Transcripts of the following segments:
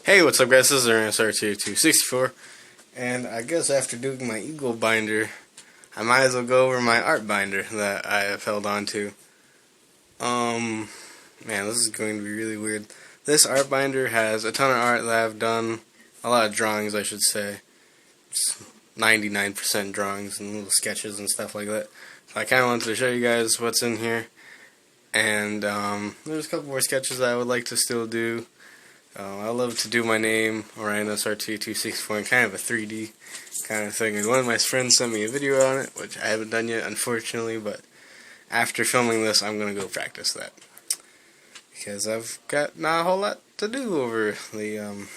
Hey, what's up guys, this is RNSR264, and I guess after doing my Eagle binder, I might as well go over my art binder that I have held on to. Man, this is going to be really weird. This art binder has a ton of art that I've done, a lot of drawings I should say. It's 99% drawings and little sketches and stuff like that. So I kind of wanted to show you guys what's in here, and there's a couple more sketches that I would like to still do. I love to do my name, OrionSRT264, in kind of a 3D kind of thing. And one of my friends sent me a video on it, which I haven't done yet, unfortunately, but after filming this, I'm going to go practice that. Because I've got not a whole lot to do over the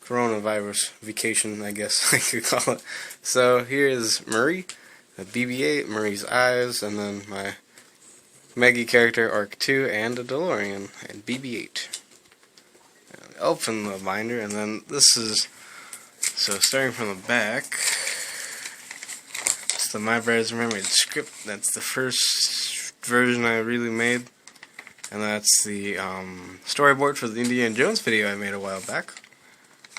coronavirus vacation, I guess I could call it. So here is Marie, a BB-8, Marie's eyes, and then my Maggie character, Arc 2, and a DeLorean, and BB-8. Open the binder, and then this is, so starting from the back, it's the My Brides Remembered script. That's the first version I really made, and that's the storyboard for the Indiana Jones video I made a while back.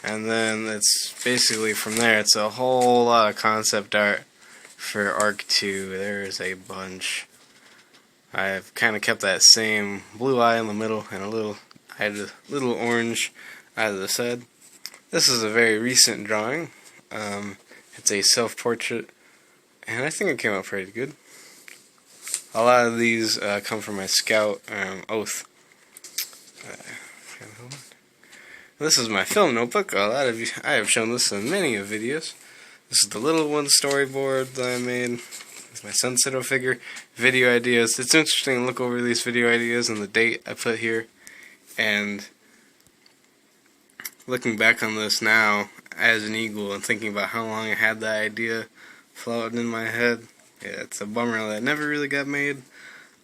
And then it's basically from there, it's a whole lot of concept art for Arc 2. There's a bunch. I've kind of kept that same blue eye in the middle and I had a little orange out of the side. This is a very recent drawing. It's a self-portrait, and I think it came out pretty good. A lot of these come from my Scout oath. This is my film notebook. A lot of you, I have shown this in many of videos. This is the little one storyboard that I made. It's my Sunsetto figure. Video ideas. It's interesting to look over these video ideas and the date I put here. And looking back on this now as an Eagle and thinking about how long I had that idea floating in my head, yeah, it's a bummer that it never really got made.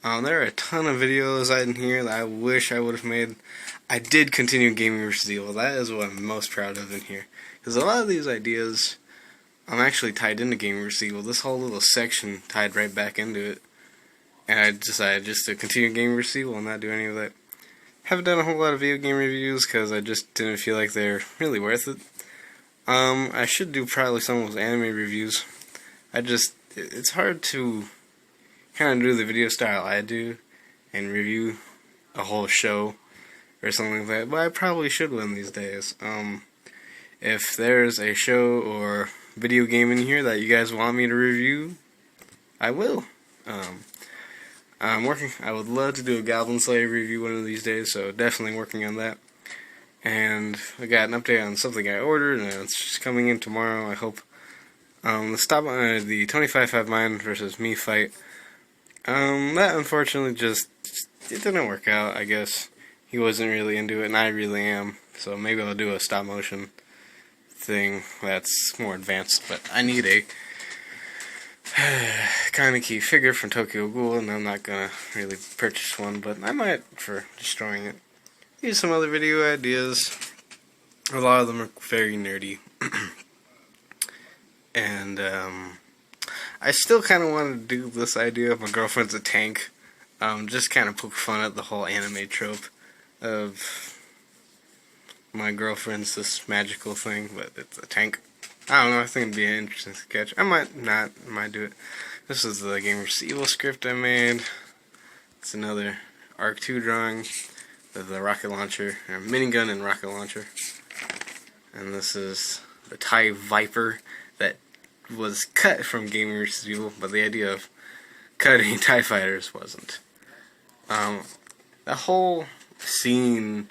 There are a ton of videos in here that I wish I would have made. I did continue Gaming vs. Evil. That is what I'm most proud of in here. Because a lot of these ideas, I'm actually tied into Gaming vs. Evil. This whole little section tied right back into it. And I decided just to continue Gaming vs. Evil and not do any of that. Haven't done a whole lot of video game reviews because I just didn't feel like they're really worth it. I should do probably some of those anime reviews. It's hard to kind of do the video style I do and review a whole show or something like that, but I probably should one these days. If there's a show or video game in here that you guys want me to review, I will. I would love to do a Goblin Slayer review one of these days, so definitely working on that. And I got an update on something I ordered, and it's just coming in tomorrow, I hope. The 25-5 Mine versus me fight. That unfortunately it didn't work out, I guess. He wasn't really into it, and I really am. So maybe I'll do a stop motion thing that's more advanced, but I need a Kaneki figure from Tokyo Ghoul, and I'm not gonna really purchase one, but I might for destroying it. Here's some other video ideas. A lot of them are very nerdy. And I still kind of want to do this idea of my girlfriend's a tank. Just kind of poke fun at the whole anime trope of my girlfriend's this magical thing, but it's a tank. I don't know, I think it'd be an interesting sketch. I might not, I might do it. This is the Gaming vs. Evil script I made. It's another Arc 2 drawing of the rocket launcher, or minigun and rocket launcher. And this is the TIE Viper that was cut from Gaming vs. Evil, but the idea of cutting TIE fighters wasn't. The whole scene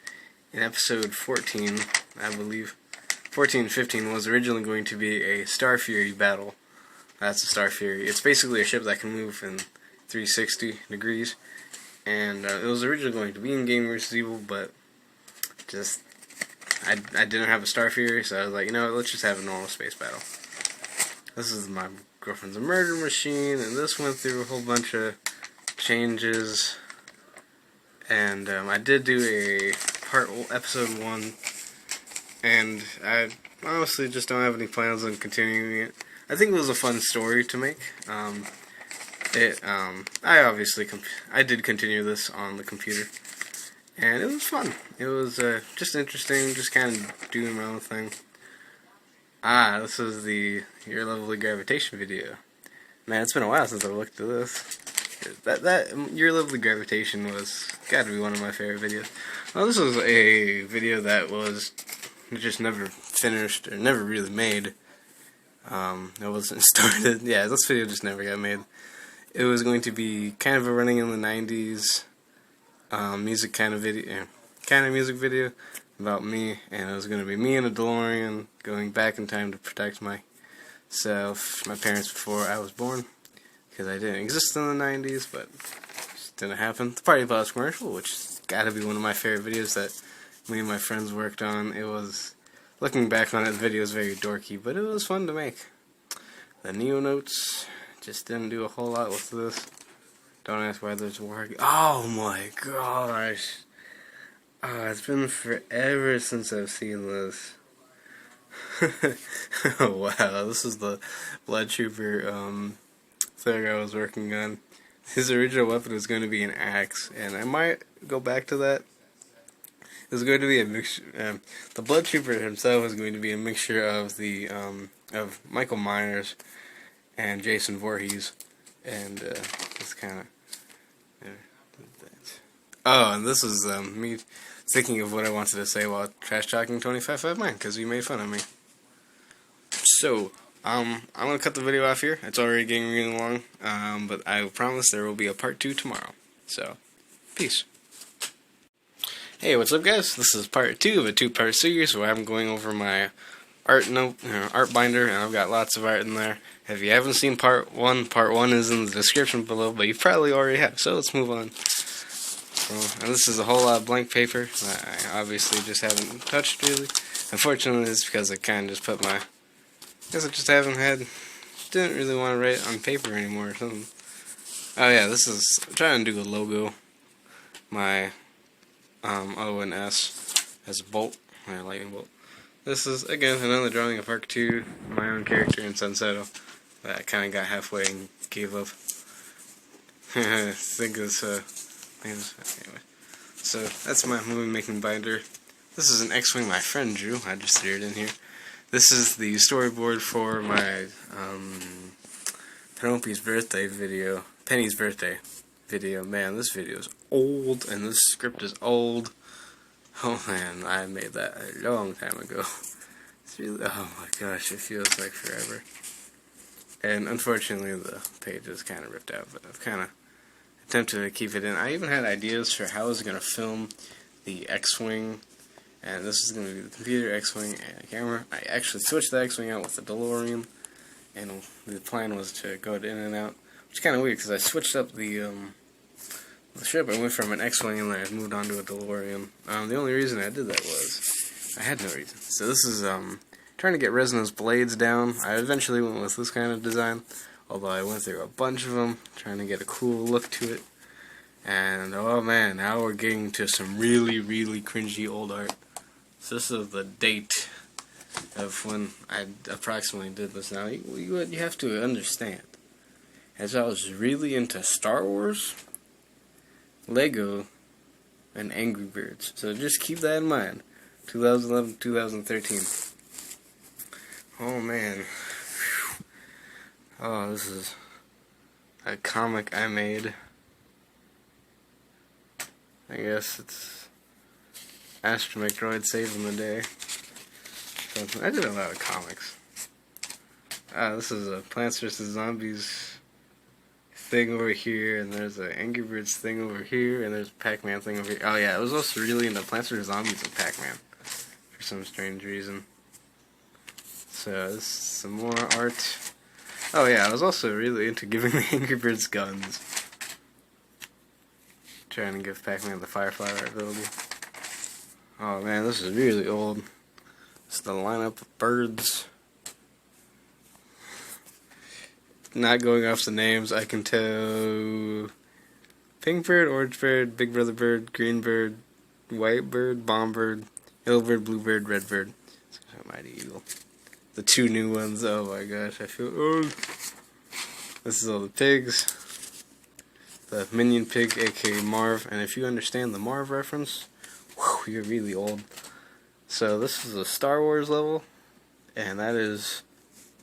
in episode 14, I believe, 14 and 15 was originally going to be a Star Fury battle. That's a Star Fury. It's basically a ship that can move in 360 degrees. And it was originally going to be in Gaming vs. Evil, but just I didn't have a Star Fury, so I was like, you know what, let's just have a normal space battle. This is my girlfriend's a murder machine, and this went through a whole bunch of changes. And I did do a episode 1, and I honestly just don't have any plans on continuing it. I think it was a fun story to make. I did continue this on the computer, and it was fun. It was just interesting, just kind of doing my own thing. Ah, this is the Your Lovely Gravitation video. Man, it's been a while since I looked at this. That Your Lovely Gravitation was gotta be one of my favorite videos. Well, this was a video that was just never finished or never really made. It wasn't started. Yeah, this video just never got made. It was going to be kind of a running in the 90s music kind of video, music video about me, and it was going to be me in a DeLorean going back in time to protect myself, my parents before I was born, because I didn't exist in the 90s, but it just didn't happen. The Party Plots commercial, which has got to be one of my favorite videos that me and my friends worked on. It was, looking back on it, the video was very dorky, but it was fun to make. The Neo Notes just didn't do a whole lot with this. Don't ask why there's war. Oh my gosh. Oh, it's been forever since I've seen this. Oh, wow, this is the Blood Trooper thing I was working on. His original weapon was going to be an axe, and I might go back to that. It was going to be a mixture. The Blood Trooper himself was going to be a mixture of the of Michael Myers and Jason Voorhees, and it's kind of. Oh, and this is me thinking of what I wanted to say while trash talking 25 Mine, because you made fun of me. So, I'm going to cut the video off here. It's already getting really long, but I promise there will be a part 2 tomorrow. So, peace. Hey, what's up, guys? This is part 2 of a 2-part series where I'm going over my art binder, and I've got lots of art in there. If you haven't seen part 1 is in the description below, but you probably already have, so let's move on. And this is a whole lot of blank paper that I obviously just haven't touched really. Unfortunately, it's because I kind of just put my... I guess I just didn't really want to write on paper anymore or something. Oh yeah, this is... I'm trying to do a logo. My O and S as a bolt, my lightning bolt. This is, again, another drawing of Arc 2, my own character in Sunsetto. That I kind of got halfway and gave up. I think it's... Anyway, so that's my movie making binder. This is an X-Wing my friend drew. I just threw it in here. This is the storyboard for my Penny's birthday video. Man, this video is old, and this script is old. Oh man, I made that a long time ago. It's really, oh my gosh, it feels like forever. And unfortunately, the page is kind of ripped out, but I've kind of attempted to keep it in. I even had ideas for how I was going to film the X-Wing, and this is going to be the computer X-Wing and a camera. I actually switched the X-Wing out with the DeLorean, and the plan was to go in and out, which is kind of weird because I switched up the ship. I went from an X-Wing and then I moved on to a DeLorean. The only reason I did that was I had no reason. So this is trying to get resonance blades down. I eventually went with this kind of design, although I went through a bunch of them, trying to get a cool look to it. And, oh man, now we're getting to some really, really cringy old art. So this is the date of when I approximately did this. Now, you have to understand, as I was really into Star Wars, Lego, and Angry Birds. So just keep that in mind. 2011, 2013. Oh man. Oh, this is a comic I made. I guess it's Astromech Droid saving the day. So, I did a lot of comics. This is a Plants vs. Zombies thing over here, and there's an Angry Birds thing over here, and there's a Pac-Man thing over here. Oh yeah, I was also really into Plants vs. Zombies and Pac-Man for some strange reason. So, this is some more art. Oh yeah, I was also really into giving the Angry Birds guns. Trying to give Pac-Man the Firefly ability. Oh man, this is really old. It's the lineup of birds. Not going off the names, I can tell Pink Bird, Orange Bird, Big Brother Bird, Green Bird, White Bird, Bomb Bird, Yellow Bird, Blue Bird, Red Bird. Mighty Eagle. The 2 new ones, oh my gosh, I feel old. This is all the pigs. the Minion Pig, aka Marv. And if you understand the Marv reference, whew, you're really old. So this is a Star Wars level, and that is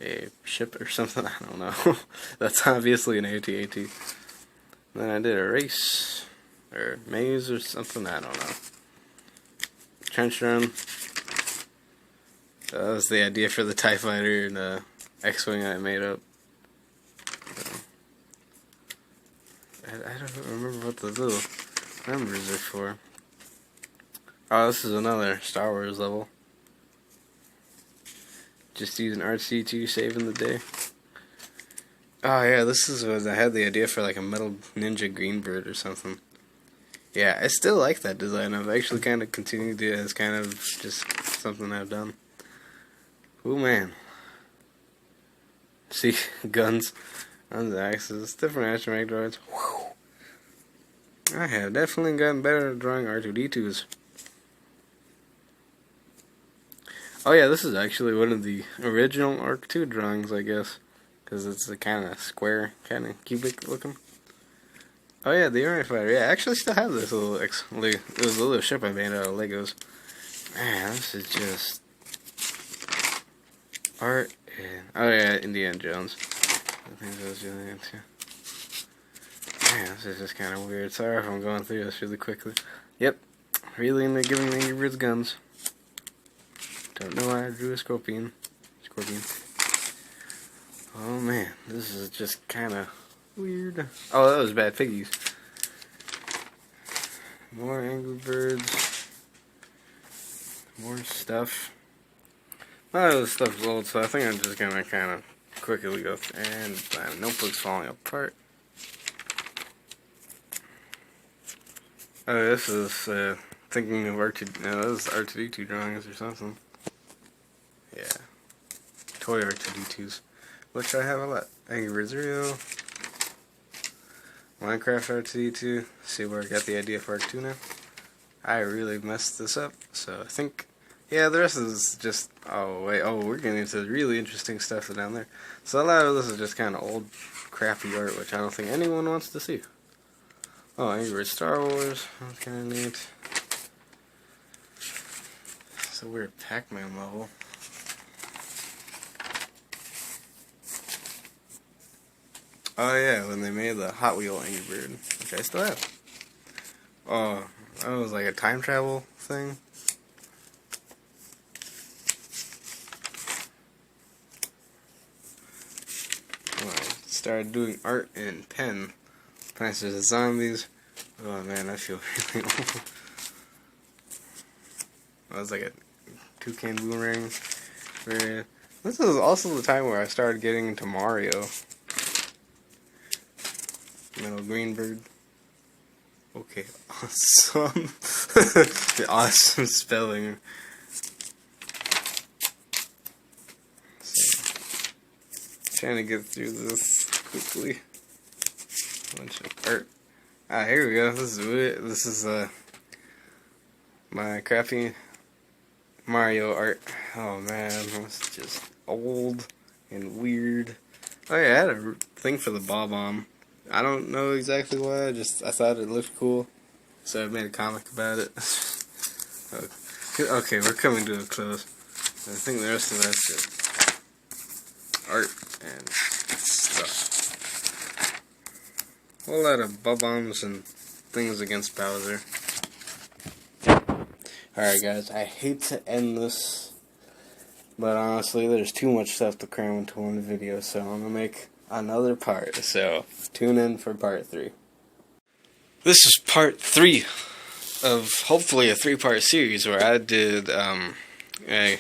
a ship or something, I don't know. That's obviously an AT-AT. Then I did a race, or maze or something, I don't know. Trench run. That was the idea for the TIE Fighter and the X-Wing I made up. I don't remember what the little numbers are for. Oh, this is another Star Wars level. Just using RC2, saving the day. Oh yeah, this is what I had the idea for, like a metal ninja green bird or something. Yeah, I still like that design. I've actually kind of continued it as kind of just something I've done. Oh man. See, guns on the axis, different astromech droids. Whew. I have definitely gotten better at drawing R2-D2s. Oh yeah, this is actually one of the original Arc 2 drawings, I guess. Because it's a kind of square, kind of cubic looking. Oh yeah, the Army Fighter. Yeah, I actually still have this little, it was a little ship I made out of Legos. Man, this is just art and, oh yeah, Indiana Jones. I think that was really into. Man, this is just kind of weird. Sorry if I'm going through this really quickly. Yep, really into giving Angry Birds guns. Don't know why I drew a scorpion. Oh man, this is just kind of weird. Oh, that was Bad Piggies. More Angry Birds. More stuff. A lot of this stuff's old, so I think I'm just gonna kind of quickly go through. And my notebook's falling apart. Oh, this is thinking of R2. No, this is R2D2 drawings or something. Yeah, toy R2D2s, which I have a lot. Angry Birds Real, Minecraft R2D2. See where I got the idea for Arc 2 now. I really messed this up, so I think, yeah, the rest is just, oh wait, oh, we're getting into really interesting stuff down there. So a lot of this is just kind of old, crappy art, which I don't think anyone wants to see. Oh, Angry Birds Star Wars, that's kind of neat. It's a weird Pac-Man level. Oh yeah, when they made the Hot Wheel Angry Bird, which I still have. Oh, that was like a time travel thing. When I started doing art in pen, Plants vs. Zombies. Oh man, I feel really old. That was like a toucan boomerang. This was also the time where I started getting into Mario. Metal green bird. Okay, awesome. The awesome spelling. So, trying to get through this quickly. Bunch of art. Ah, here we go. This is it. This is my crappy Mario art. Oh man, it's just old and weird. Oh yeah, I had a thing for the Bob-omb. I don't know exactly why, I thought it looked cool, so I made a comic about it. Okay, we're coming to a close. I think the rest of that's just art and stuff. A whole lot of Bob-ombs and things against Bowser. Alright guys, I hate to end this, but honestly there's too much stuff to cram into one video, so I'm gonna make another part, so tune in for part 3. This is part 3 of hopefully a 3-part series where I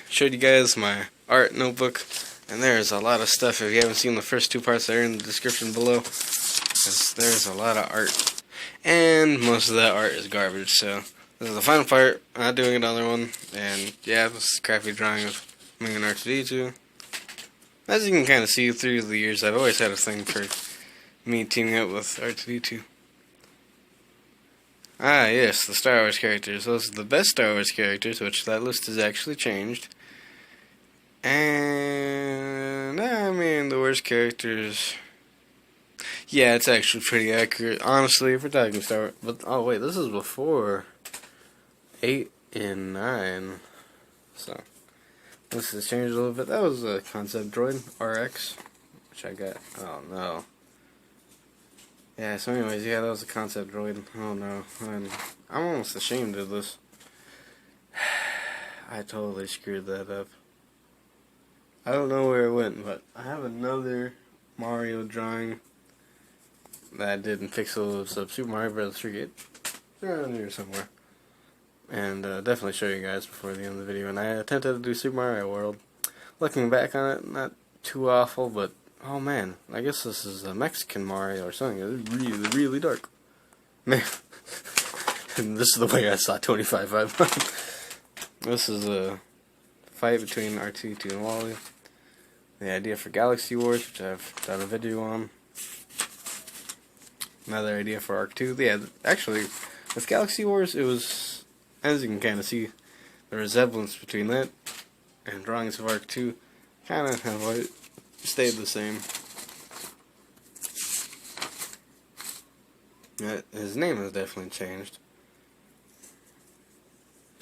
showed you guys my art notebook, and there's a lot of stuff. If you haven't seen the first 2 parts, they're in the description below, because there's a lot of art, and most of that art is garbage. So this is the final part. I'm not doing another one, and yeah, this is a crappy drawing of me and R2D2. As you can kind of see through the years, I've always had a thing for me teaming up with R2D2. Ah, yes, the Star Wars characters. Those are the best Star Wars characters, which that list has actually changed. And, I mean, the worst characters... Yeah, it's actually pretty accurate. Honestly, if we're talking Star, but oh wait, this is before 8 and 9, so this has changed a little bit. That was a concept droid RX, which I got. Oh no. Yeah. So, anyways, yeah, that was a concept droid. Oh no, I'm almost ashamed of this. I totally screwed that up. I don't know where it went, but I have another Mario drawing that I did in Pixels of Super Mario Bros. 3. It's around here somewhere. And definitely show you guys before the end of the video. And I attempted to do Super Mario World. Looking back on it, not too awful, but oh man, I guess this is a Mexican Mario or something. It's really, really dark. Man. And this is the way I saw 25-5. This is a fight between R2-D2 and Wally. The idea for Galaxy Wars, which I've done a video on. Another idea for Arc 2. Yeah, actually, with Galaxy Wars, it was, as you can kind of see, the resemblance between that and drawings of Arc 2 kind of have stayed the same. His name has definitely changed.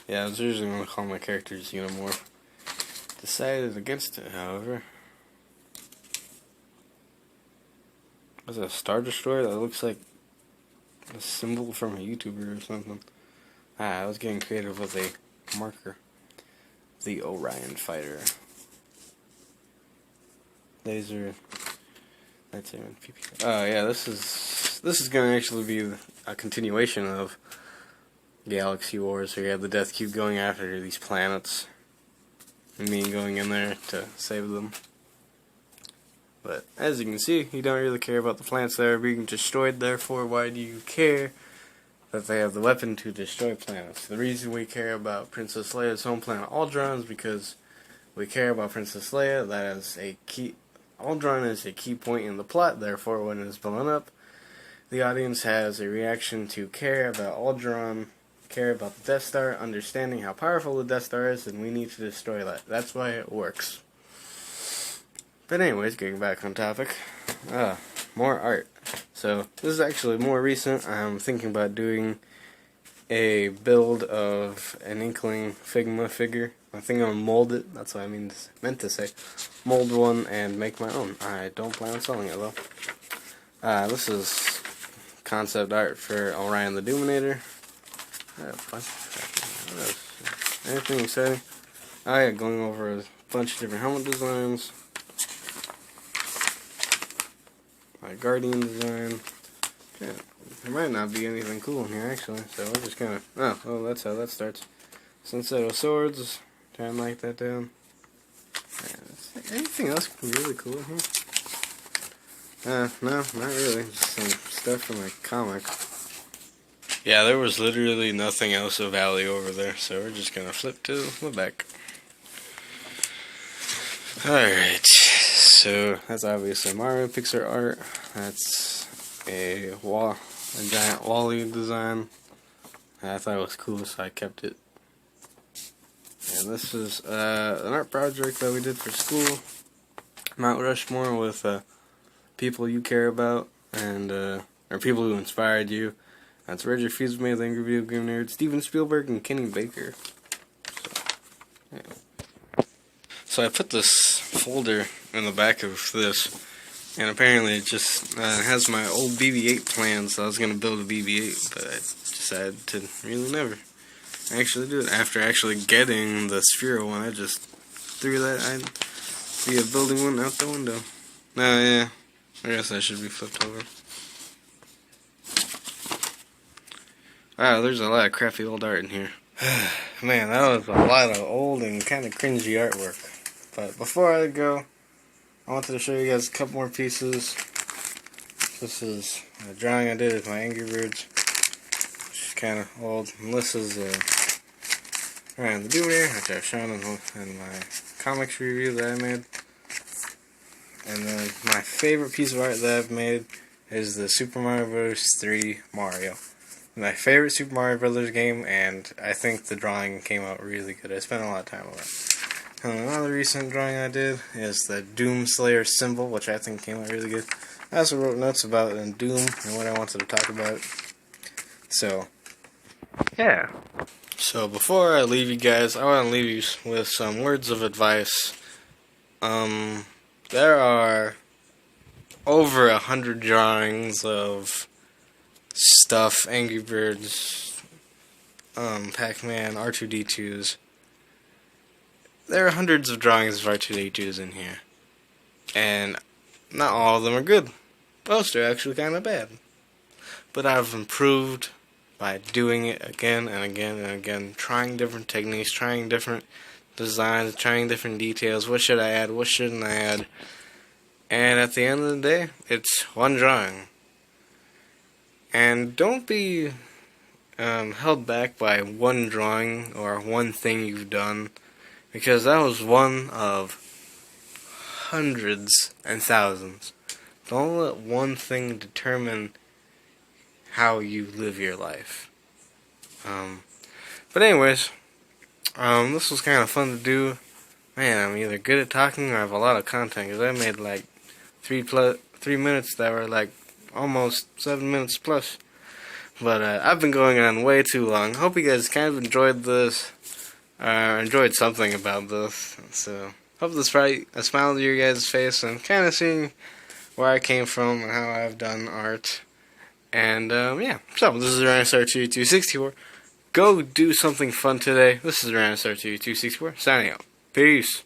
Yeah, I was originally going to call my characters Unimorph. Decided against it, however. There's a Star Destroyer that looks like a symbol from a YouTuber or something. I was getting creative with a marker. The Orion Fighter. Laser. Lightsaber. Oh yeah, this is gonna actually be a continuation of Galaxy Wars, where you have the Death Cube going after these planets, and me going in there to save them. But as you can see, you don't really care about the planets that are being destroyed, therefore why do you care that they have the weapon to destroy planets? The reason we care about Princess Leia's home planet Alderaan is because we care about Princess Leia. That is a key. Alderaan is a key point in the plot, therefore when it is blown up, the audience has a reaction to care about Alderaan, care about the Death Star, understanding how powerful the Death Star is, and we need to destroy that. That's why it works. But anyways, getting back on topic, more art. So, this is actually more recent. I'm thinking about doing a build of an Inkling Figma figure. I think I'm going to mold it, that's what I meant to say. Mold one and make my own. I don't plan on selling it though. This is concept art for Orion the Dominator. Anything exciting? Oh yeah, going over a bunch of different helmet designs. My Guardian design. Yeah, there might not be anything cool in here actually, so we're just kind of. Oh, that's how that starts. Sunset of Swords. Try and like that down. Anything else really cool in here? No, not really. Just some stuff from my comic. Yeah, there was literally nothing else of value over there, so we're just gonna flip to the back. Alright, so that's obviously Mario Pixar art. That's a giant Wally design. I thought it was cool, so I kept it. And this is an art project that we did for school. Mount Rushmore with people you care about and or people who inspired you. That's Roger Fusme, the Angry Video Game Nerd, Steven Spielberg, and Kenny Baker. So, yeah. So I put this folder in the back of this, and apparently it just has my old BB-8 plans. So I was going to build a BB-8, but I decided to really never actually do it. After actually getting the Sphero one, I just threw that. I'd be a building one out the window. No, yeah, I guess I should be flipped over. Wow, there's a lot of crappy old art in here. Man, that was a lot of old and kind of cringy artwork. But before I go, I wanted to show you guys a couple more pieces. This is a drawing I did of my Angry Birds, which is kind of old. And this is Orion the Dominator, which I've shown in my comics review that I made. And then my favorite piece of art that I've made is the Super Mario Bros. 3 Mario. My favorite Super Mario Bros. Game, and I think the drawing came out really good. I spent a lot of time on it. And another recent drawing I did is the Doom Slayer symbol, which I think came out really good. I also wrote notes about Doom and what I wanted to talk about. So, yeah. So before I leave you guys, I want to leave you with some words of advice. There are over 100 drawings of stuff, Angry Birds, Pac-Man, R2-D2s. There are hundreds of drawings of R2-D2s in here. And not all of them are good. Most are actually kind of bad. But I've improved by doing it again and again and again, trying different techniques, trying different designs, trying different details. What should I add? What shouldn't I add? And at the end of the day, it's one drawing. And don't be held back by one drawing or one thing you've done, because that was one of hundreds and thousands. Don't let one thing determine how you live your life. But anyways, this was kind of fun to do. Man, I'm either good at talking or I have a lot of content, because I made like 3 minutes that were like almost 7 minutes plus. But I've been going on way too long. Hope you guys kind of enjoyed this, enjoyed something about this. So hope this brought a smile to your guys' face and kind of seeing where I came from and how I've done art. And yeah, so this is Rhinosaur2264. Go do something fun today. This is Rhinosaur2264 signing out. Peace.